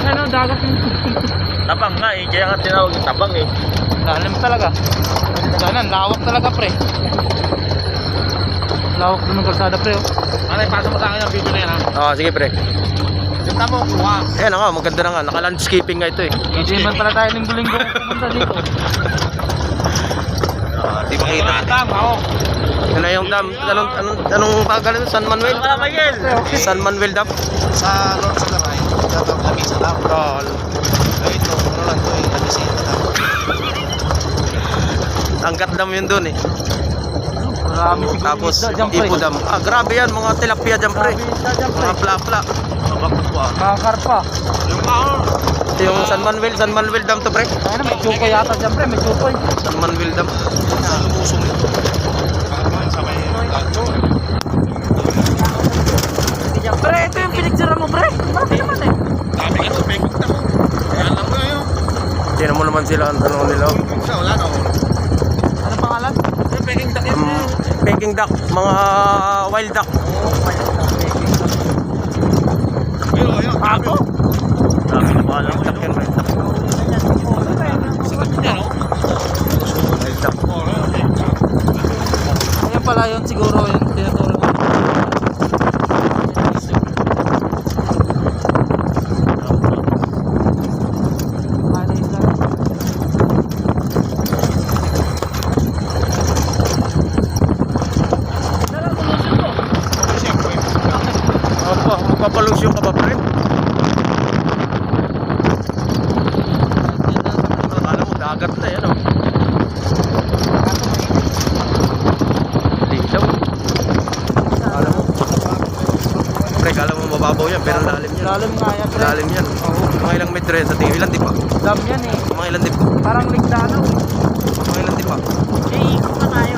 ano, dagat yung Tabang nga eh, kaya nga tinawag yung tabang eh. lalim talaga. Ganan, lawak talaga pre. Lawak din ng kalsada pre oh. Ano, ipasa mo sa akin ang video na yan ha? Oo, sige pre. Ganda mo, kuha. Ayan na nga, maganda na nga. Naka-landscaping nga ito eh. Hindi man pala tayo linggo-linggo pumunta dito. Di makita. Tama ako. Yan na yung dam. Anong pagalan ito? San Manuel? Wala Miguel. San Manuel Dam? Sa Lord sa Garay, tatawag kami sa dam. Oo. Ito, ano lang ito yung nagising na dam. Angkat dam yun dun eh. Marami siguro Tapos isda dyan, pre. Ipo Dam. Ah, grabe yan. Mga tilapia dyan pre. Grabe isda dyan, pre. Mga pla-pla. Mabakot ko ah. Mga karpa. Yung ako. Ito yung San Manuel Dam to pre. Ayun na, may chukoy yata dyan pre, may chukoy. San Manuel Dam. Lumusong ito. Parang sa may gancho. Pre, ito yung pinicture mo pre. Marami naman eh. Dami ka, pekot na mo. Yan lang na yun. Tingnan mo naman sila ang tanong nila. Wala na ako. Ano pangalan? Peking duck yan. Peking duck. Mga wild duck. Pero ayun, Ako? Dami na pala. Wild duck yan. sikat niya, no? Wild duck. Ayun pala yun siguro yung tinuturo ko. Siyempre. Opo, magpapalusyon ka ba pre? Akala mo dagat na yan oh. Ligaw. Akala mo. Pre, akala mo mababaw yan pero lalim yan. Lalim nga yan pre. Lalim yan. Mga ilang metro yan sa tingin. Ilan di pa? Dam yan eh. Mga ilan di pa? Parang ligdano. Mga ilan di pa? Eh, ikot na tayo.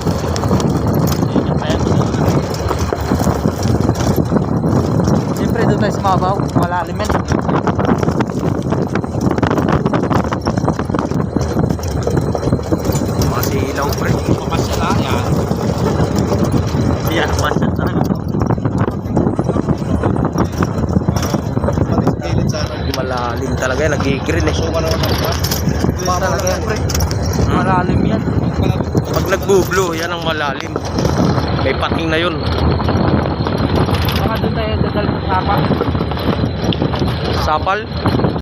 Siyempre doon tayo sa mabaw. Malalim yan. Mga silaw pre. Mamasala yan. Yan, basta talaga. Patigilid sana. Malalim talaga yan. Nag-i-green eh. So, ano naman ba? Talaga yan pre. Malalim yan. Pag nag-blue, yan ang malalim. May pating na yun. Baka doon tayo dadal sa sapa. Sapal.